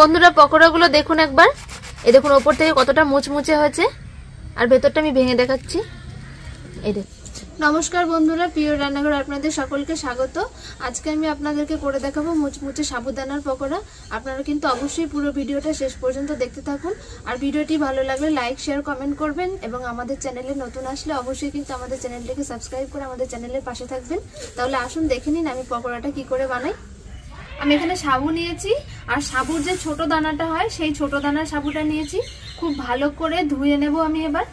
বন্ধুরা পকোড়াগুলো দেখুন একবার, এই দেখুন ওপর থেকে কতটা মুচমুচে হয়েছে আর ভেতরটা আমি ভেঙে দেখাচ্ছি। এই দেখুন। নমস্কার বন্ধুরা, প্রিয় রান্নাঘর আপনাদের সকলকে স্বাগত। আজকে আমি আপনাদেরকে করে দেখাবো মুচমুচে সাবুদানার পকোড়া। আপনারা কিন্তু অবশ্যই পুরো ভিডিওটা শেষ পর্যন্ত দেখতে থাকুন। আর ভিডিওটি ভালো লাগলে লাইক শেয়ার কমেন্ট করবেন এবং আমাদের চ্যানেলে নতুন আসলে অবশ্যই কিন্তু আমাদের চ্যানেলটিকে সাবস্ক্রাইব করে আমাদের চ্যানেলের পাশে থাকবেন। তাহলে আসুন দেখে নিন আমি পকোড়াটা কি করে বানাই। আমি এখানে সাবু নিয়েছি, আর সাবুর যে ছোট দানাটা হয় সেই ছোট দানার সাবুটা নিয়েছি। খুব ভালো করে ধুয়ে নেব আমি এবার।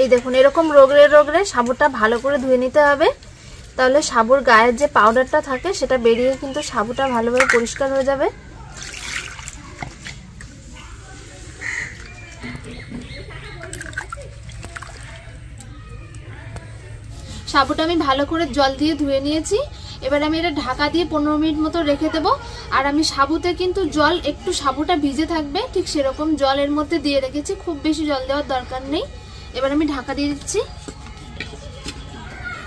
এই দেখুন এরকম রোগড়ে রোগড়ে সাবুটা ভালো করে ধুয়ে নিতে হবে, তাহলে সাবুর গায়ের যে পাউডারটা থাকে সেটা বেরিয়ে কিন্তু সাবুটা ভালোভাবে পরিষ্কার হয়ে যাবে। সাবুটা আমি ভালো করে জল দিয়ে ধুয়ে নিয়েছি। এবার আমি এটা ঢাকা দিয়ে 15 মিনিট মতো রেখে দেবো। আর আমি সাবুতে কিন্তু জল একটু সাবুটা ভিজে থাকবে ঠিক সেরকম জল এর মধ্যে দিয়ে রেখেছি, খুব বেশি জল দেওয়ার দরকার নেই। এবার আমি ঢাকা দিয়ে দিচ্ছি।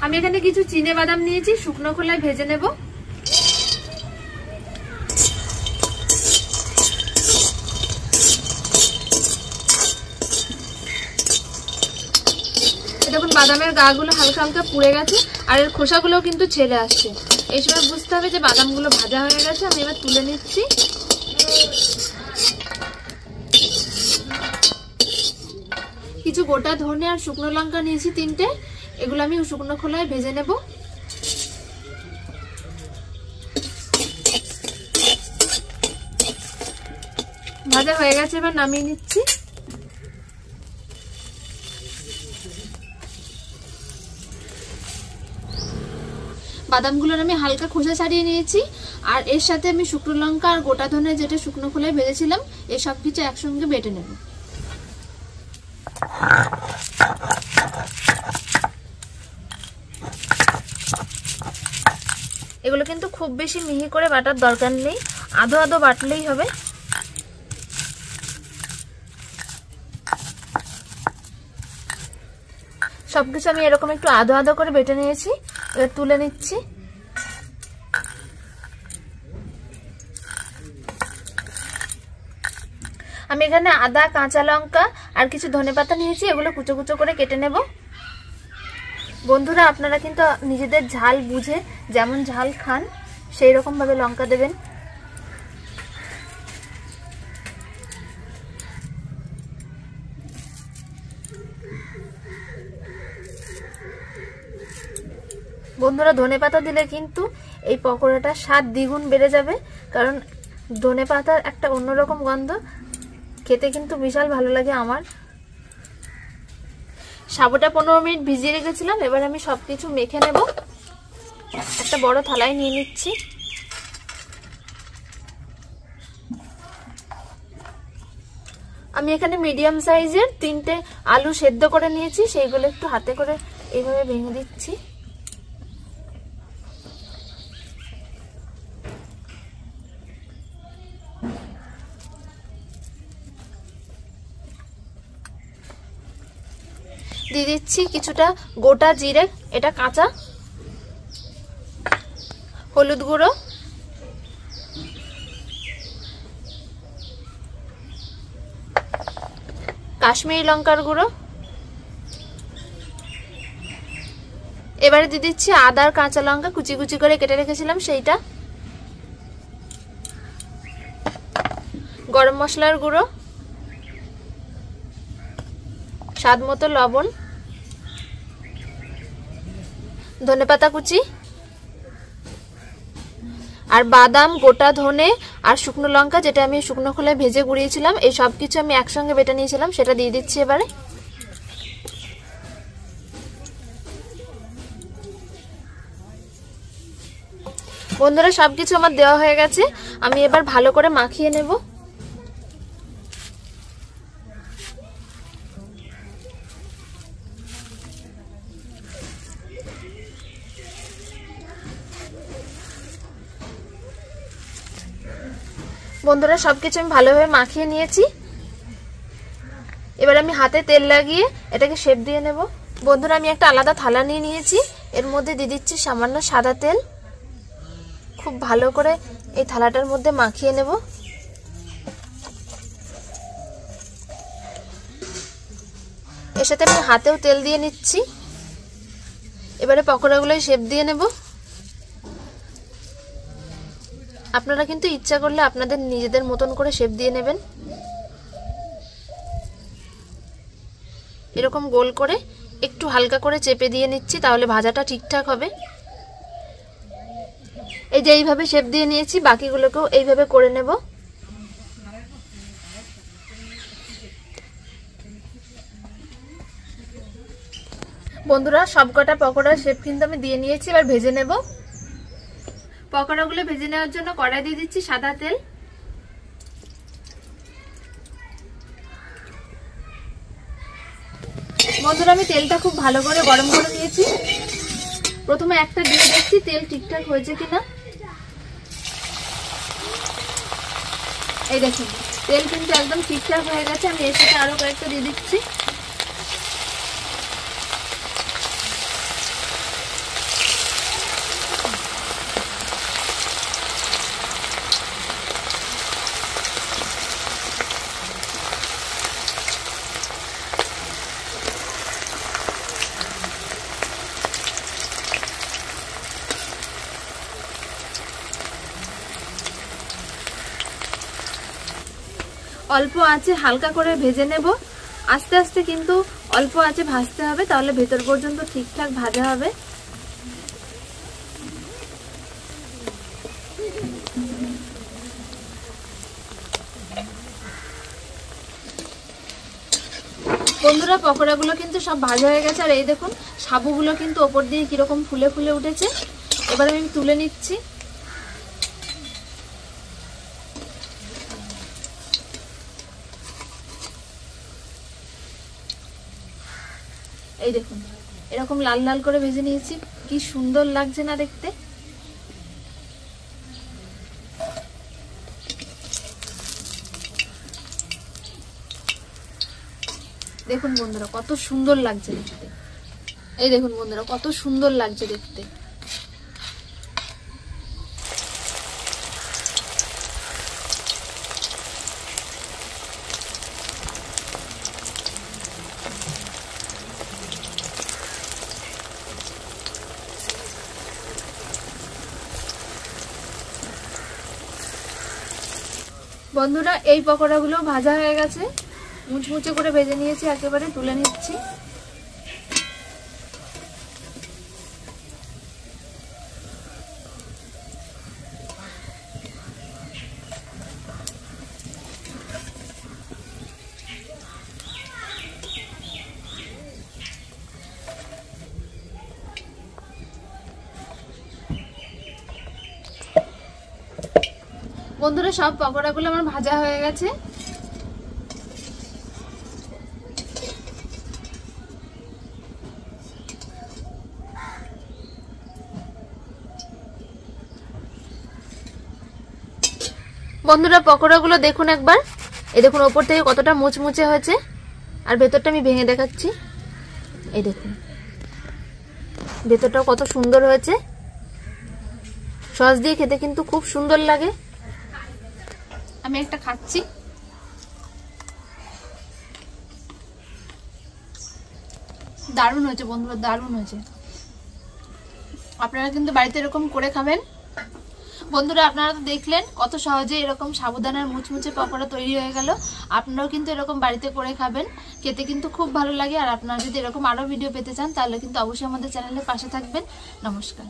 আমি এখানে কিছু চিনে বাদাম নিয়েছি, শুকনো খোলায় ভেজে নেব। দেখুন বাদামের গাগুলো হালকা হালকা পুড়ে গেছে আর এর খোসাগুলো কিন্তু ছেড়ে আসছে। এই সময় বুঝতে হবে যে বাদামগুলো ভাজা হয়ে গেছে। আমি এবার তুলে নিচ্ছি। কিছু গোটা ধনে আর শুকনো লঙ্কা নিয়েছি 3টে, এগুলো আমি শুকনো খোলায় ভেজে নেব। ভাজা হয়ে গেছে, এবার নামিয়ে নিচ্ছি। বাদামগুলোর আমি হালকা খোসা ছাড়িয়ে নিয়েছি, আর এর সাথে আমি শুকনো লঙ্কা আর গোটা ধনে যেটা শুকনো খোলায় ভেজেছিলাম এই সব কিছু একসঙ্গে বেটে নেব। এগুলো কিন্তু খুব বেশি মিহি করে বাটার দরকার নেই, আধো আধো বাটলেই হবে। সবকিছু আমি এরকম একটু আধো আধো করে বেটে নিয়েছি, এবার তুলে নিচ্ছি। আমি এখানে আদা, কাঁচা লঙ্কা আর কিছু ধনেপাতা নিয়েছি, এগুলো কুচো কুচো করে কেটে নেব। বন্ধুরা আপনারা কিন্তু নিজেদের ঝাল বুঝে যেমন ঝাল খান সেই রকম ভাবে লঙ্কা দেবেন। বন্ধুরা ধনেপাতা দিলে কিন্তু এই পকোড়াটার স্বাদ দ্বিগুণ বেড়ে যাবে, কারণ ধনেপাতার একটা অন্যরকম গন্ধ, খেতে কিন্তু বিশাল ভালো লাগে আমার। সাবুটা 15 মিনিট ভিজিয়ে রেখেছিলাম, এবার আমি সবকিছু মেখে নেব। একটা বড় থালায় নিয়ে নিচ্ছি। আমি এখানে মিডিয়াম সাইজের 3টে আলু সেদ্ধ করে নিয়েছি, সেইগুলো একটু হাতে করে এইভাবে ভেঙে দিচ্ছি। দিয়ে দিচ্ছি কিছুটা গোটা জিরে, এটা কাঁচা, হলুদ গুঁড়ো, কাশ্মীরি লঙ্কার গুঁড়ো, এবারে দিয়ে দিচ্ছি আদা আর কাঁচা লঙ্কা কুচি কুচি করে কেটে রেখেছিলাম সেইটা, গরম মশলার গুঁড়ো, স্বাদ মতো লবণ, ধনেপাতা কুচি, আর বাদাম, গোটা ধনে আর শুকনো লঙ্কা যেটা আমি শুকনো খোলায় ভেজে গুঁড়িয়েছিলাম, এই সব কিছু আমি একসঙ্গে বেটে নিয়েছিলাম, সেটা দিয়ে দিচ্ছি এবারে। বন্ধুরা সবকিছু আমার দেওয়া হয়ে গেছে, আমি এবার ভালো করে মাখিয়ে নেব। বন্ধুরা সবকিছু আমি ভালোভাবে মাখিয়ে নিয়েছি। এবার আমি হাতে তেল লাগিয়ে এটাকে শেপ দিয়ে নেব। বন্ধুরা আমি একটা আলাদা থালা নিয়ে নিয়েছি, এর মধ্যে দিয়ে দিচ্ছি সামান্য সাদা তেল। খুব ভালো করে এই থালাটার মধ্যে মাখিয়ে নেব। এর সাথে আমি হাতেও তেল দিয়ে নিচ্ছি। এবারে পকোড়াগুলো শেপ দিয়ে নেব। আপনারা কিন্তু ইচ্ছা করলে আপনাদের নিজেদের মতন করে শেপ দিয়ে নেবেন। এরকম গোল করে একটু হালকা করে চেপে দিয়ে নিচ্ছি, তাহলে ভাজাটা ঠিকঠাক হবে। এই যে এইভাবে শেপ দিয়ে নিয়েছি, বাকিগুলোকেও এইভাবে করে নেব। বন্ধুরা, সবকটা পকোড়ার শেপ কিন্তু আমি দিয়ে নিয়েছি, এবার ভেজে নেব। পকোড়াগুলো ভেজে নেওয়ার জন্য কড়াই দিয়ে দিচ্ছি সাদা তেল। বন্ধুরা, আমি তেলটা খুব ভালো করে গরম করে নিয়েছি। প্রথমে একটা দিয়ে দেখছি তেল ঠিকঠাক হয়েছে কিনা। এই দেখুন, তেল কিন্তু একদম ঠিকঠাক হয়ে গেছে। আমি এর সাথে আরো কয়েকটা দিয়ে দিচ্ছি। অল্প আঁচে হালকা করে ভেজে নেব। আস্তে আস্তে কিন্তু অল্প আঁচে ভাজতে হবে, তাহলে ভেতর পর্যন্ত ঠিকঠাক ভাজা হবে। বন্ধুরা, পকোড়াগুলো কিন্তু সব ভাজা হয়ে গেছে। আর এই দেখুন, সাবুগুলো কিন্তু ওপর দিয়ে কিরকম ফুলে ফুলে উঠেছে। এবার আমি তুলে নিচ্ছি। এই দেখুন, এরকম লাল লাল করে ভেজে নিয়েছি। কি সুন্দর লাগছে না দেখতে। দেখুন বন্ধুরা, কত সুন্দর লাগছে দেখতে। এই দেখুন বন্ধুরা, কত সুন্দর লাগছে দেখতে। বন্ধুরা, এই পকোড়াগুলো ভাজা হয়ে গেছে। মুচমুচে করে ভেজে নিয়েছি, একেবারে তুলে নিচ্ছি। বন্ধুরা, সব পকোড়াগুলো আমার ভাজা হয়ে গেছে। বন্ধুরা, পকোড়াগুলো দেখুন একবার। এই দেখুন, ওপর থেকে কতটা মুচমুচে হয়েছে, আর ভেতরটা আমি ভেঙে দেখাচ্ছি। এই দেখুন, ভেতরটাও কত সুন্দর হয়েছে। সস দিয়ে খেতে কিন্তু খুব সুন্দর লাগে। আমি একটা খাচ্ছি। দারুণ হয়েছে বন্ধুরা, দারুণ হয়েছে। আপনারা কিন্তু বাড়িতে এরকম করে খাবেন। বন্ধুরা, আপনারা তো দেখলেন কত সহজে এরকম সাবুদানার মুচমুচে পকোড়া তৈরি হয়ে গেল। আপনারাও কিন্তু এরকম বাড়িতে করে খাবেন, খেতে কিন্তু খুব ভালো লাগে। আর আপনারা যদি এরকম আরো ভিডিও পেতে চান, তাহলে কিন্তু অবশ্যই আমাদের চ্যানেলের পাশে থাকবেন। নমস্কার।